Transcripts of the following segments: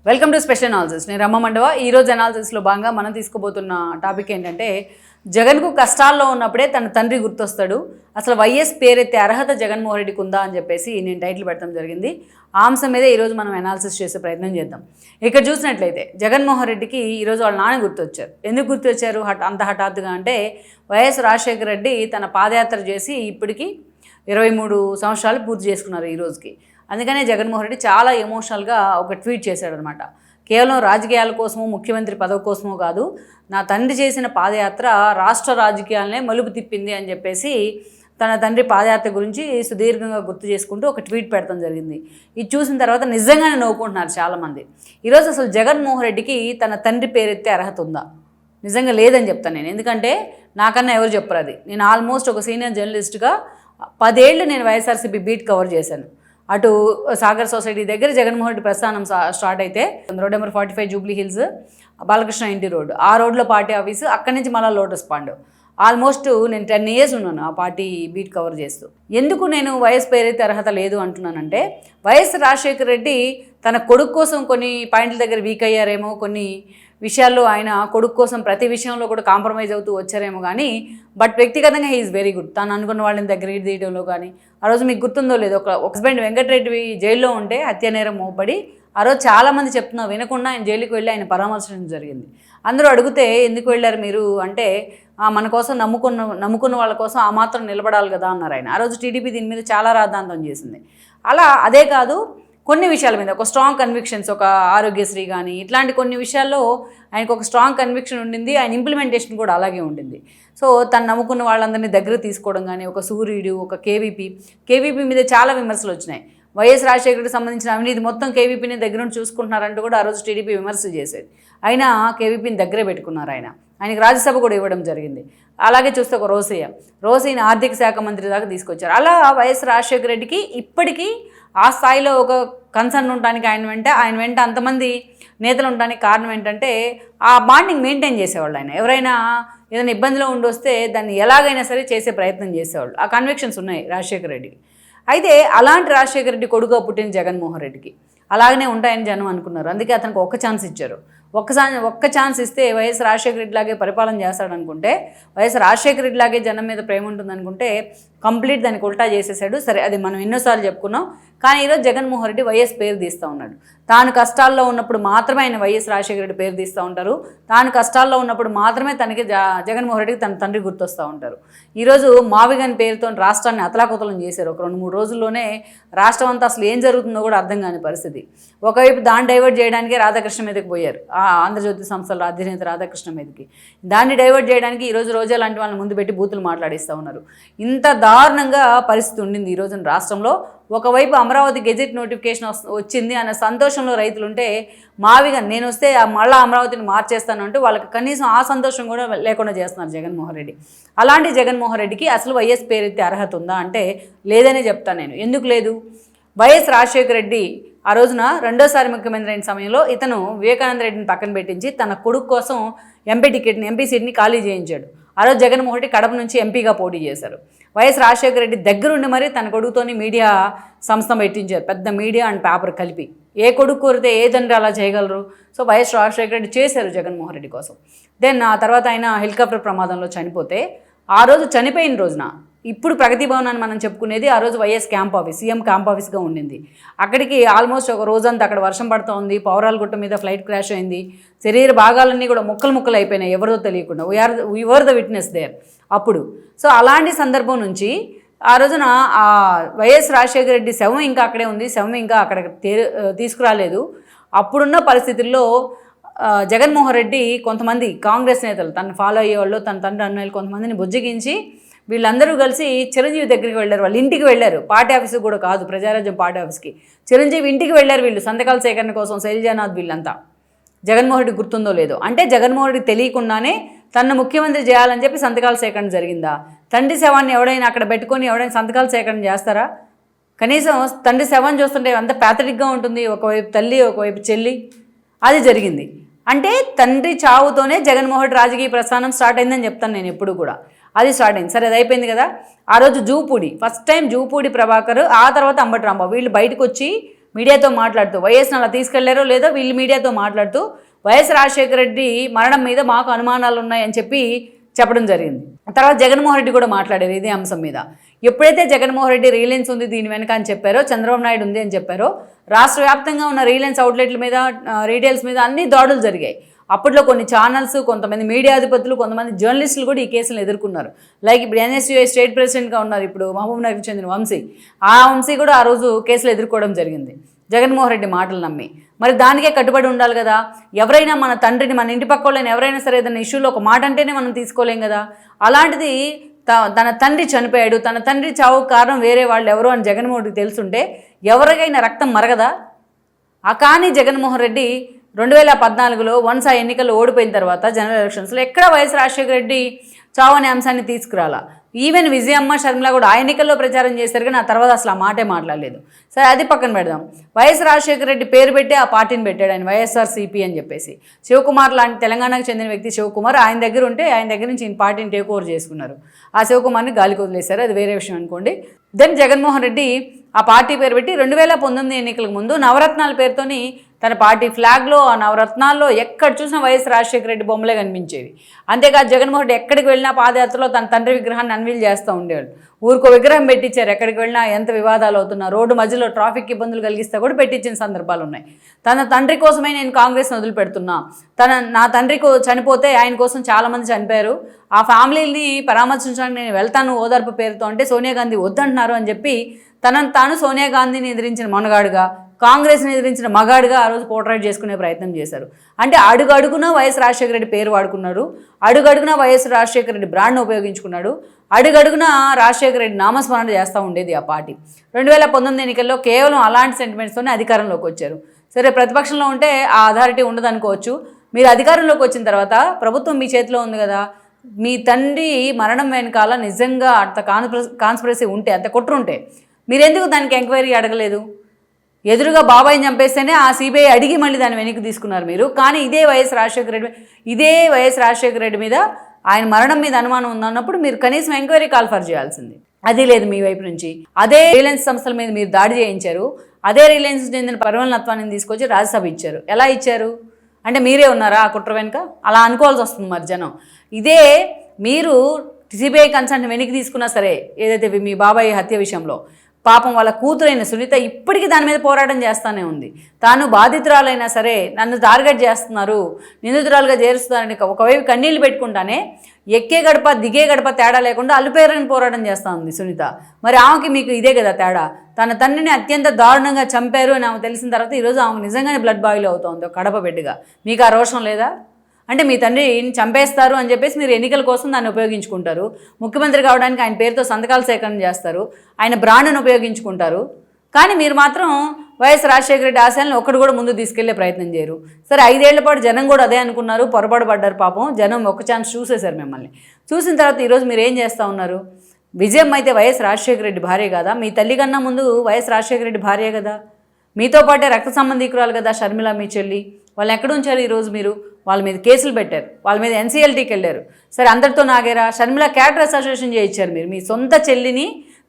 Welcome to special analysis. నేను రమ్మ మండవ. ఈరోజు అనాలిసిస్లో భాగంగా మనం తీసుకోబోతున్న టాపిక్ ఏంటంటే, జగన్కు కష్టాల్లో ఉన్నప్పుడే తన తండ్రి గుర్తొస్తాడు, అసలు వైఎస్ పేరెత్తే అర్హత జగన్మోహన్ రెడ్డికి ఉందా అని చెప్పేసి నేను టైటిల్ పెట్టడం జరిగింది. ఆ అంశం మీద ఈరోజు మనం అనాలిసిస్ చేసే ప్రయత్నం చేద్దాం. ఇక్కడ చూసినట్లయితే జగన్మోహన్ రెడ్డికి ఈరోజు వాళ్ళ నాన్న గుర్తొచ్చారు. ఎందుకు గుర్తొచ్చారు అంత హఠాత్తుగా అంటే, వైఎస్ రాజశేఖర రెడ్డి తన పాదయాత్ర చేసి ఇప్పటికీ 23 సంవత్సరాలు పూర్తి చేసుకున్నారు ఈ రోజుకి. అందుకనే జగన్మోహన్ రెడ్డి చాలా ఎమోషనల్గా ఒక ట్వీట్ చేశాడనమాట. కేవలం రాజకీయాల కోసమో ముఖ్యమంత్రి పదవి కోసమో కాదు, నా తండ్రి చేసిన పాదయాత్ర రాష్ట్ర రాజకీయాలనే మలుపు తిప్పింది అని చెప్పేసి తన తండ్రి పాదయాత్ర గురించి సుదీర్ఘంగా గుర్తు చేసుకుంటూ ఒక ట్వీట్ పెడతాం జరిగింది. ఇది చూసిన తర్వాత నిజంగానే నవ్వుకుంటున్నారు చాలామంది. ఈరోజు అసలు జగన్మోహన్ రెడ్డికి తన తండ్రి పేరెత్తే అర్హత ఉందా? నిజంగా లేదని చెప్తాను నేను. ఎందుకంటే నాకన్నా ఎవరు చెప్పరు అది. నేను ఆల్మోస్ట్ ఒక సీనియర్ జర్నలిస్ట్గా 10 ఏళ్ళు నేను వైఎస్ఆర్సీపీ బీట్ కవర్ చేశాను. అటు సాగర్ సొసైటీ దగ్గర జగన్మోహన్ రెడ్డి ప్రస్థానం స్టార్ట్ అయితే road number 45 Jubilee hills Balakrishna ఇంటి రోడ్, ఆ రోడ్లో పార్టీ ఆఫీసు, అక్కడి నుంచి మళ్ళీ లోటస్ పాండ్. ఆల్మోస్ట్ నేను 10 ఇయర్స్ ఉన్నాను ఆ పార్టీ బీట్ కవర్ చేస్తూ. ఎందుకు నేను వైఎస్ పేరైతే అర్హత లేదు అంటున్నానంటే, వైఎస్ రాజశేఖర రెడ్డి తన కొడుకు కోసం కొన్ని పాయింట్ల దగ్గర వీక్ అయ్యారేమో, కొన్ని విషయాల్లో ఆయన కొడుకు కోసం ప్రతి విషయంలో కూడా కాంప్రమైజ్ అవుతూ వచ్చారేమో కానీ, బట్ వ్యక్తిగతంగా హీ ఈజ్ వెరీ గుడ్. తాను అనుకున్న వాళ్ళని దగ్గర తీయడంలో కానీ, ఆ రోజు మీకు గుర్తుందో లేదో, ఒక హస్బెండ్ వెంకటరెడ్డి జైల్లో ఉంటే హత్యానేరం మోపడి ఆ రోజు చాలామంది చెప్తున్నా వినకుండా ఆయన జైలుకి వెళ్ళి ఆయన పరామర్శించడం జరిగింది. అందరూ అడిగితే ఎందుకు వెళ్ళారు మీరు అంటే, మన కోసం నమ్ముకున్న వాళ్ళ కోసం ఆ మాత్రం నిలబడాలి కదా అన్నారు ఆయన. ఆ రోజు టీడీపీ దీని మీద చాలా రాద్ధాంతం చేసింది. అలా అదే కాదు, కొన్ని విషయాల మీద ఒక స్ట్రాంగ్ కన్విక్షన్స్, ఒక ఆరోగ్యశ్రీ కానీ ఇట్లాంటి కొన్ని విషయాల్లో ఆయనకు ఒక స్ట్రాంగ్ కన్విక్షన్ ఉండింది. ఆయన ఇంప్లిమెంటేషన్ కూడా అలాగే ఉండింది. సో తను నమ్ముకున్న వాళ్ళందరినీ దగ్గర తీసుకోవడం కానీ, ఒక సూర్యుడు, ఒక కేవీపీ మీద చాలా విమర్శలు వచ్చినాయి. వైఎస్ రాజశేఖర్కి సంబంధించిన అవినీతి మొత్తం కేవీపీని దగ్గర నుండి చూసుకుంటున్నారంటూ కూడా ఆ రోజు టీడీపీ విమర్శలు చేసేది. అయినా కేవీపీని దగ్గరే పెట్టుకున్నారు. ఆయనకి రాజ్యసభ కూడా ఇవ్వడం జరిగింది. అలాగే చూస్తే ఒక రోసయ్యని ఆర్థిక శాఖ మంత్రి దాకా తీసుకొచ్చారు. అలా వైఎస్ రాజశేఖర రెడ్డికి ఇప్పటికీ ఆ స్థాయిలో ఒక కన్సర్న్ ఉండడానికి ఆయన వెంట అంతమంది నేతలు ఉండడానికి కారణం ఏంటంటే, ఆ బాండింగ్ మెయింటైన్ చేసేవాళ్ళు. ఆయన ఎవరైనా ఏదైనా ఇబ్బందిలో ఉండి దాన్ని ఎలాగైనా సరే చేసే ప్రయత్నం చేసేవాళ్ళు. ఆ కన్విక్షన్స్ ఉన్నాయి రాజశేఖర రెడ్డికి. అయితే అలాంటి రాజశేఖర రెడ్డి కొడుకుగా పుట్టిన జగన్మోహన్ రెడ్డికి అలాగనే ఉంటాయని జనం అనుకున్నారు. అందుకే అతనికి ఒక్క ఛాన్స్ ఇచ్చారు. ఒక్క ఛాన్స్ ఇస్తే వైఎస్ రాజశేఖర రెడ్డి లాగే పరిపాలన చేస్తాడనుకుంటే, వైఎస్ రాజశేఖర రెడ్డి లాగే జనం మీద ప్రేమ ఉంటుందనుకుంటే కంప్లీట్ దానికి ఉల్టా చేసేసాడు. సరే, అది మనం ఎన్నోసార్లు చెప్పుకున్నాం. కానీ ఈరోజు జగన్మోహన్ రెడ్డి వైఎస్ పేరు తీస్తూ ఉన్నాడు. తాను కష్టాల్లో ఉన్నప్పుడు మాత్రమే ఆయన వైఎస్ రాజశేఖర రెడ్డి పేరు తీస్తూ ఉంటారు. తాను కష్టాల్లో ఉన్నప్పుడు మాత్రమే తనకి జగన్మోహన్ రెడ్డికి తన తండ్రి గుర్తొస్తూ ఉంటారు. ఈరోజు మావిగన్ పేరుతో రాష్ట్రాన్ని అతలాకుతలం చేశారు. ఒక 2-3 రోజుల్లోనే రాష్ట్రం అంతా అసలు ఏం జరుగుతుందో కూడా అర్థం కాని పరిస్థితి. ఒకవైపు దాన్ని డైవర్ట్ చేయడానికే రాధాకృష్ణ మీదకి పోయారు, ఆంధ్రజ్యోతి సంస్థల అధినేత రాధాకృష్ణ మీదకి. దాన్ని డైవర్ట్ చేయడానికి ఈరోజు రోజా లాంటి వాళ్ళని ముందు పెట్టి బూతులు మాట్లాడిస్తూ ఉన్నారు. ఇంత దారుణంగా పరిస్థితి ఉండింది ఈరోజు రాష్ట్రంలో. ఒకవైపు అమరావతి గెజెట్ నోటిఫికేషన్ వచ్చింది అన్న సంతోషంలో రైతులుంటే, మావిగా నేను వస్తే మళ్ళీ అమరావతిని మార్చేస్తాను అంటూ వాళ్ళకి కనీసం ఆ సంతోషం కూడా లేకుండా చేస్తున్నారు జగన్మోహన్ రెడ్డి. అలాంటి జగన్మోహన్ రెడ్డికి అసలు వైఎస్ పేరెత్తే అర్హత ఉందా అంటే లేదనే చెప్తాను నేను. ఎందుకు లేదు? వైఎస్ రాజశేఖర రెడ్డి ఆ రోజున రెండోసారి ముఖ్యమంత్రి అయిన సమయంలో ఇతను వివేకానంద రెడ్డిని పక్కన పెట్టించి తన కొడుకు కోసం ఎంపీ సీట్ని ఖాళీ చేయించాడు. ఆ రోజు జగన్మోహన్ రెడ్డి కడప నుంచి ఎంపీగా పోటీ చేశారు. వైఎస్ రాజశేఖర రెడ్డి దగ్గరుండి మరీ తన కొడుకుతోని మీడియా సంస్థ పెట్టించారు, పెద్ద మీడియా అండ్ పేపర్ కలిపి. ఏ కొడుకు కోరితే ఏ తండ్రి అలా చేయగలరు? సో వైఎస్ రాజశేఖర రెడ్డి చేశారు జగన్మోహన్ రెడ్డి కోసం. దెన్ ఆ తర్వాత ఆయన హెలికాప్టర్ ప్రమాదంలో చనిపోతే, ఆ రోజు చనిపోయిన రోజున ఇప్పుడు ప్రగతి భవన్ అని మనం చెప్పుకునేది ఆ రోజు YS camp office, CM camp ఆఫీస్గా ఉండింది. అక్కడికి ఆల్మోస్ట్ ఒక రోజంతా అక్కడ వర్షం పడుతూ ఉంది, పౌరాలగుట్ట మీద ఫ్లైట్ క్రాష్ అయింది, శరీర భాగాలన్నీ కూడా ముక్కలు అయిపోయినాయి ఎవరో తెలియకుండా. వీఆర్ ద విట్నెస్ దేర్ అప్పుడు. సో అలాంటి సందర్భం నుంచి ఆ రోజున ఆ వైఎస్ రాజశేఖర రెడ్డి శవం ఇంకా అక్కడే ఉంది, శవం ఇంకా అక్కడ తీసుకురాలేదు. అప్పుడున్న పరిస్థితుల్లో జగన్మోహన్ రెడ్డి కొంతమంది కాంగ్రెస్ నేతలు, తను ఫాలో అయ్యేవాళ్ళు, తన తండ్రి అన్నయ్యలు కొంతమందిని బుజ్జగించి వీళ్ళందరూ కలిసి చిరంజీవి దగ్గరికి వెళ్ళారు. వాళ్ళ ఇంటికి వెళ్ళారు, పార్టీ ఆఫీస్కి కూడా కాదు, ప్రజారాజ్యం పార్టీ ఆఫీస్కి. చిరంజీవి ఇంటికి వెళ్ళారు వీళ్ళు సంతకాల సేకరణ కోసం, శైలజానాథ్ వీళ్ళంతా. జగన్మోహన్ రెడ్డి గుర్తుందో లేదో, అంటే జగన్మోహన్ రెడ్డి తెలియకుండానే తనను ముఖ్యమంత్రి చేయాలని చెప్పి సంతకాల సేకరణ జరిగిందా? తండ్రి శవాన్ని ఎవడైనా అక్కడ పెట్టుకొని ఎవడైనా సంతకాల సేకరణ చేస్తారా? కనీసం తండ్రి శవాన్ని చూస్తుంటే అంత ప్యాథటిక్గా ఉంటుంది, ఒకవైపు తల్లి ఒకవైపు చెల్లి. అది జరిగింది. అంటే తండ్రి చావుతోనే జగన్మోహన్ రెడ్డి రాజకీయ ప్రస్థానం స్టార్ట్ అయిందని చెప్తాను నేను ఎప్పుడు కూడా. అది స్టార్ట్ అయింది. సరే, అది అయిపోయింది కదా. ఆ రోజు జూపూడి ఫస్ట్ టైం జూపూడి ప్రభాకర్, ఆ తర్వాత అంబటి రాంబాబు వీళ్ళు బయటకు వచ్చి మీడియాతో మాట్లాడుతూ వైఎస్ని అలా తీసుకెళ్లారో లేదో వీళ్ళు మీడియాతో మాట్లాడుతూ వైఎస్ రాజశేఖర రెడ్డి మరణం మీద మాకు అనుమానాలు ఉన్నాయని చెప్పడం జరిగింది. తర్వాత జగన్మోహన్ రెడ్డి కూడా మాట్లాడారు ఇదే అంశం మీద. ఎప్పుడైతే జగన్మోహన్ రెడ్డి రిలయన్స్ ఉంది దీని వెనక అని చెప్పారో, చంద్రబాబు నాయుడు ఉంది అని చెప్పారో, రాష్ట్ర వ్యాప్తంగా ఉన్న రిలయన్స్ అవుట్లెట్ల మీద, రీటైల్స్ మీద అన్ని దాడులు జరిగాయి. అప్పట్లో కొన్ని ఛానల్స్, కొంతమంది మీడియా అధిపతులు, కొంతమంది జర్నలిస్టులు కూడా ఈ కేసులను ఎదుర్కొన్నారు. లైక్ ఇప్పుడు ఎన్ఎస్యుఐ స్టేట్ ప్రెసిడెంట్గా ఉన్నారు ఇప్పుడు మహబూబ్ నగర్కి చెందిన వంశీ. ఆ వంశీ కూడా ఆ రోజు కేసులు ఎదుర్కోవడం జరిగింది జగన్మోహన్ రెడ్డి మాటలు నమ్మి. మరి దానికే కట్టుబడి ఉండాలి కదా. ఎవరైనా మన తండ్రిని, మన ఇంటి పక్క వాళ్ళని ఎవరైనా సరే ఏదైనా ఇష్యూలో ఒక మాట అంటేనే మనం తీసుకోలేం కదా. అలాంటిది తన తండ్రి చనిపోయాడు, తన తండ్రి చావు కారణం వేరే వాళ్ళు ఎవరో అని జగన్మోహన్ రెడ్డికి తెలుసుంటే ఎవరికైనా రక్తం మరగదా? కానీ జగన్మోహన్ రెడ్డి 2014లో వన్స్ ఆ ఎన్నికల్లో ఓడిపోయిన తర్వాత జనరల్ ఎలక్షన్స్లో ఎక్కడ వైఎస్ రాజశేఖర రెడ్డి చావు అనే అంశాన్ని తీసుకురాలా. ఈవెన్ విజయమ్మ, షర్మిల కూడా ఆ ఎన్నికల్లో ప్రచారం చేశారు కానీ ఆ తర్వాత అసలు ఆ మాటే మాట్లాడలేదు. సరే, అది పక్కన పెడదాం. వైఎస్ రాజశేఖర రెడ్డి పేరు పెట్టి ఆ పార్టీని పెట్టాడు ఆయన, వైఎస్ఆర్సీపీ అని చెప్పేసి. శివకుమార్ లాంటి తెలంగాణకు చెందిన వ్యక్తి శివకుమార్ ఆయన దగ్గర ఉంటే ఆయన దగ్గర నుంచి ఈయన పార్టీని టేక్ ఓవర్ చేసుకున్నారు. ఆ శివకుమార్ని గాలికి వదిలేశారు, అది వేరే విషయం అనుకోండి. దెన్ జగన్మోహన్ రెడ్డి ఆ పార్టీ పేరు పెట్టి 2019 ఎన్నికలకు ముందు నవరత్నాల పేరుతోని తన పార్టీ ఫ్లాగ్లో, ఆ నవరత్నాల్లో ఎక్కడ చూసినా వైఎస్ రాజశేఖర రెడ్డి బొమ్మలే కనిపించేవి. అంతేకాదు జగన్మోహన్ రెడ్డి ఎక్కడికి వెళ్ళినా పాదయాత్రలో తన తండ్రి విగ్రహాన్ని అన్వీల్ చేస్తూ ఉండేవాడు. ఊరికో విగ్రహం పెట్టించారు, ఎక్కడికి వెళ్ళినా ఎంత వివాదాలు అవుతున్నా, రోడ్డు మధ్యలో ట్రాఫిక్ ఇబ్బందులు కలిగిస్తే కూడా పెట్టించిన సందర్భాలు ఉన్నాయి. తన తండ్రి కోసమే నేను కాంగ్రెస్ని వదిలిపెడుతున్నా, నా తండ్రి చనిపోతే ఆయన కోసం చాలామంది చనిపోయారు, ఆ ఫ్యామిలీని పరామర్శించడానికి నేను వెళ్తాను ఓదార్పు పేరుతో అంటే సోనియా గాంధీ వద్దంటున్నారు అని చెప్పి తనను తాను సోనియా గాంధీని ఎదిరించిన మనగాడుగా, కాంగ్రెస్ని ఎదిరించిన మగాడుగా ఆ రోజు పోర్ట్రేట్ చేసుకునే ప్రయత్నం చేశారు. అంటే అడుగడుగున వైఎస్ రాజశేఖర రెడ్డి పేరు వాడుకున్నారు, అడుగడుగున వైఎస్ రాజశేఖర రెడ్డి బ్రాండ్ను ఉపయోగించుకున్నాడు, అడుగడుగున రాజశేఖర రెడ్డి నామస్మరణ చేస్తూ ఉండేది ఆ పార్టీ. 2019 ఎన్నికల్లో కేవలం అలాంటి సెంటిమెంట్స్తోనే అధికారంలోకి వచ్చారు. సరే, ప్రతిపక్షంలో ఉంటే ఆ అథారిటీ ఉండదనుకోవచ్చు. మీరు అధికారంలోకి వచ్చిన తర్వాత ప్రభుత్వం మీ చేతిలో ఉంది కదా. మీ తండ్రి మరణం వెనకాల నిజంగా అంత కాన్స్పిరసీ ఉంటే, అంత కుట్రుంటే మీరెందుకు దానికి ఎంక్వైరీ అడగలేదు? ఎదురుగా బాబాయిని చంపేస్తేనే ఆ సిబిఐ అడిగి మళ్ళీ దాన్ని వెనక్కి తీసుకున్నారు మీరు. కానీ ఇదే వైఎస్ రాజశేఖర రెడ్డి మీద, ఆయన మరణం మీద అనుమానం ఉందన్నప్పుడు మీరు కనీసం ఎంక్వైరీ కాల్ ఫర్ చేయాల్సింది. అది లేదు మీ వైపు నుంచి. అదే రిలయన్స్ సంస్థల మీద మీరు దాడి చేయించారు, అదే రిలయన్స్ చెందిన పరిమళనత్వాన్ని తీసుకొచ్చి రాజ్యసభ ఇచ్చారు. ఎలా ఇచ్చారు అంటే మీరే ఉన్నారా ఆ కుట్ర వెనుక? అలా అనుకోవాల్సి వస్తుంది మరి జనం. ఇదే మీరు సిబిఐ కన్సర్న్ వెనక్కి తీసుకున్నా సరే, ఏదైతే మీ బాబాయ్ హత్య విషయంలో పాపం వాళ్ళ కూతురైన సునీత ఇప్పటికీ దాని మీద పోరాటం చేస్తూనే ఉంది. తాను బాధితురాలైనా సరే నన్ను టార్గెట్ చేస్తున్నారు, నిందితురాలుగా చేరుస్తున్నారని ఒకవైపు కన్నీళ్లు పెట్టుకుంటానే ఎక్కే గడప దిగే గడప తేడా లేకుండా అల్లుపేరని పోరాటం చేస్తూ ఉంది సునీత. మరి ఆమెకి మీకు ఇదే కదా తేడా. తన తండ్రిని అత్యంత దారుణంగా చంపారు అని ఆమె తెలిసిన తర్వాత ఈరోజు ఆమెకు నిజంగానే బ్లడ్ బాయిల్ అవుతుంది కడప బిడ్డగా. మీకు ఆ రోషం లేదా? అంటే మీ తండ్రిని చంపేస్తారు అని చెప్పేసి మీరు ఎన్నికల కోసం దాన్ని ఉపయోగించుకుంటారు, ముఖ్యమంత్రి కావడానికి ఆయన పేరుతో సంతకాలు సేకరణ చేస్తారు, ఆయన బ్రాండ్ను ఉపయోగించుకుంటారు. కానీ మీరు మాత్రం వైఎస్ రాజశేఖర రెడ్డి ఆశయాలను ఒక్కడు కూడా ముందు తీసుకెళ్లే ప్రయత్నం చేయరు. సరే, 5 ఏళ్ల పాటు జనం కూడా అదే అనుకున్నారు, పొరపాటు పడ్డారు పాపం. జనం ఒక ఛాన్స్ చూసేశారు మిమ్మల్ని. చూసిన తర్వాత ఈరోజు మీరు ఏం చేస్తూ ఉన్నారు? విజయం అయితే వైఎస్ రాజశేఖర రెడ్డి భార్య కదా, మీ తల్లి కన్నా ముందు వైఎస్ రాజశేఖర రెడ్డి భార్య కదా, మీతో పాటే రక్త సంబంధికురాలు కదా షర్మిల మీ చెల్లి. వాళ్ళని ఎక్కడ ఉంచారు ఈరోజు మీరు? వాళ్ళ మీద కేసులు పెట్టారు, వాళ్ళ మీద ఎన్సీఎల్టీకి వెళ్ళారు. సరే, అందరితో నాగేరా? షర్మిల క్యారెక్టర్ అసోసియేషన్ చేయించారు మీరు, మీ సొంత చెల్లిని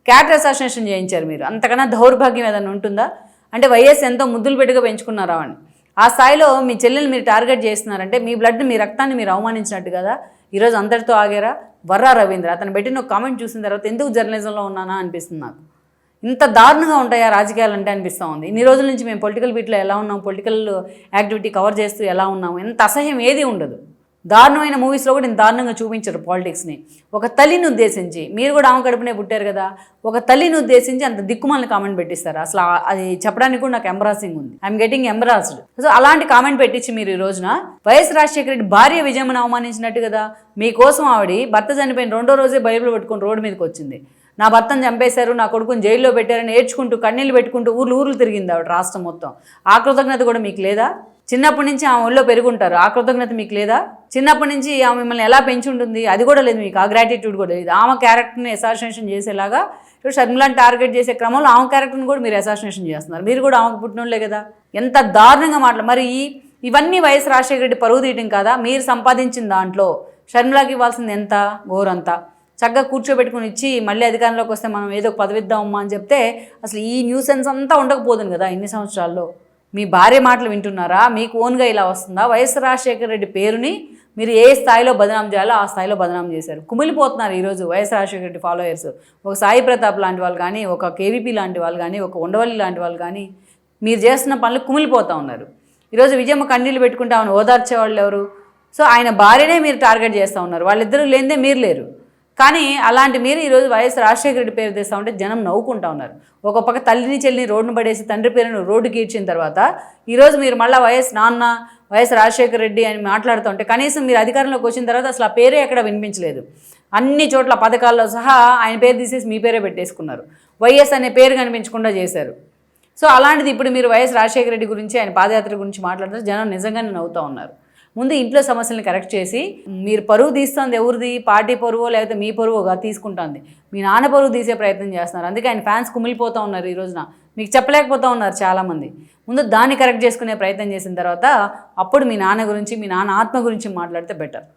క్యారెక్టర్ అసోసియేషన్ చేయించారు మీరు. అంతకన్నా దౌర్భాగ్యం ఏదైనా ఉంటుందా? అంటే వైఎస్ ఎంతో ముద్దులు పెట్టుగా పెంచుకున్నారా అని ఆ స్థాయిలో మీ చెల్లెలు మీరు టార్గెట్ చేస్తున్నారంటే మీ బ్లడ్ని, మీ రక్తాన్ని మీరు అవమానించినట్టు కదా. ఈరోజు అందరితో ఆగారా? వర్రా రవీంద్ర అతను పెట్టిన ఒక కామెంట్ చూసిన తర్వాత ఎందుకు జర్నలిజంలో ఉన్నానా అనిపిస్తుంది నాకు. ఇంత దారుణంగా ఉంటాయా రాజకీయాలు అంటే అనిపిస్తూ ఉంది. ఇన్ని రోజుల నుంచి మేము పొలిటికల్ బీట్లో ఎలా ఉన్నాం, పొలిటికల్ యాక్టివిటీ కవర్ చేస్తూ ఎలా ఉన్నాము, ఎంత అసహ్యం ఏది ఉండదు. దారుణమైన మూవీస్లో కూడా ఇంత దారుణంగా చూపించారు పాలిటిక్స్ని. ఒక తల్లిని ఉద్దేశించి, మీరు కూడా ఆమె కడుపునే పుట్టారు కదా, ఒక తల్లిని ఉద్దేశించి అంత దిక్కుమాలని కామెంట్ పెట్టిస్తారు. అసలు అది చెప్పడానికి కూడా నాకు ఎంబరాసింగ్ ఉంది. I'm getting embarrassed. సో అలాంటి కామెంట్ పెట్టించి మీరు ఈ రోజున వైఎస్ రాజశేఖర రెడ్డి భార్య విజయమ్మని అవమానించినట్టు కదా. మీకోసం ఆవిడ భర్త చనిపోయిన 2వ రోజే బైబిల్ పట్టుకొని రోడ్డు మీదకి వచ్చింది. నా భర్తను చంపేశారు, నా కొడుకుని జైల్లో పెట్టారని ఏడ్చుకుంటూ కన్నీళ్ళు పెట్టుకుంటూ ఊర్లు తిరిగింది ఆవిడ రాష్ట్రం మొత్తం. ఆ కృతజ్ఞత కూడా మీకు లేదా? చిన్నప్పటి నుంచి ఆమె ఒళ్ళో పెరుగుంటారు, ఆ కృతజ్ఞత మీకు లేదా? చిన్నప్పటి నుంచి ఆమె మిమ్మల్ని ఎలా పెంచి ఉంటుంది అది కూడా లేదు మీకు, ఆ గ్రాటిట్యూడ్ కూడా లేదు. ఆమె క్యారెక్టర్ని అసాసినేషన్ చేసేలాగా ఇప్పుడు షర్మిలాని టార్గెట్ చేసే క్రమంలో ఆమె క్యారెక్టర్ని కూడా మీరు అసాసినేషన్ చేస్తున్నారు. మీరు కూడా ఆమెకు పుట్టినోళ్ళే కదా. ఎంత దారుణంగా మరి ఇవన్నీ వైఎస్ రాజశేఖర రెడ్డి పరువు తీయటం కదా. మీరు సంపాదించిన దాంట్లో షర్మిలాకి ఇవ్వాల్సింది ఎంత? గోరంతా. చక్కగా కూర్చోబెట్టుకుని ఇచ్చి మళ్ళీ అధికారంలోకి వస్తే మనం ఏదో ఒక పదవి ఇద్దామమ్మా అని చెప్తే అసలు ఈ న్యూసెన్స్ అంతా ఉండకపోతుంది కదా ఇన్ని సంవత్సరాల్లో. మీ భార్య మాటలు వింటున్నారా? మీకు ఓన్గా ఇలా వస్తుందా? వైఎస్ రాజశేఖర రెడ్డి పేరుని మీరు ఏ స్థాయిలో బదనాం చేయాలో ఆ స్థాయిలో బదనాం చేశారు. కుమిలిపోతున్నారు ఈరోజు వైఎస్ రాజశేఖర రెడ్డి ఫాలోయర్స్. ఒక సాయి ప్రతాప్ లాంటి వాళ్ళు కానీ, ఒక కేవీపీ లాంటి వాళ్ళు కానీ, ఒక ఉండవల్లి లాంటి వాళ్ళు కానీ మీరు చేస్తున్న పనులు కుమిలిపోతూ ఉన్నారు. ఈరోజు విజయమ్మ కన్నీళ్ళు పెట్టుకుంటే ఆమెను ఓదార్చే వాళ్ళు ఎవరు? సో ఆయన భార్యనే మీరు టార్గెట్ చేస్తూ ఉన్నారు. వాళ్ళిద్దరూ లేనిదే మీరు లేరు. కానీ అలాంటి మీరు ఈరోజు వైఎస్ రాజశేఖర రెడ్డి పేరు తెస్తూ ఉంటే జనం నవ్వుకుంటా ఉన్నారు. ఒక పక్క తల్లిని చెల్లిని రోడ్డును పడేసి తండ్రి పేరును రోడ్డుకి ఈడ్చిన తర్వాత ఈరోజు మీరు మళ్ళీ వైఎస్ రాజశేఖర రెడ్డి అని మాట్లాడుతూ ఉంటే కనీసం మీరు అధికారంలోకి వచ్చిన తర్వాత అసలు ఆ పేరే ఎక్కడ వినిపించలేదు. అన్ని చోట్ల పథకాల్లో సహా ఆయన పేరు తీసేసి మీ పేరే పెట్టేసుకున్నారు. వైఎస్ అనే పేరు కనిపించకుండా చేశారు. సో అలాంటిది ఇప్పుడు మీరు వైఎస్ రాజశేఖర రెడ్డి గురించి ఆయన పాదయాత్ర గురించి మాట్లాడితే జనం నిజంగానే నవ్వుతూ ఉన్నారు. ముందు ఇంట్లో సమస్యలను కరెక్ట్ చేసి మీరు పరువు తీస్తుంది ఎవరిది? పార్టీ పరువో లేకపోతే మీ పరువుగా తీసుకుంటుంది. మీ నాన్న పరువు తీసే ప్రయత్నం చేస్తున్నారు. అందుకే ఆయన ఫ్యాన్స్ కుమిలిపోతూ ఉన్నారు ఈ రోజున. మీకు చెప్పలేకపోతూ ఉన్నారు చాలామంది. ముందు దాన్ని కరెక్ట్ చేసుకునే ప్రయత్నం చేసిన తర్వాత అప్పుడు మీ నాన్న గురించి, మీ నాన్న ఆత్మ గురించి మాట్లాడితే బెటర్.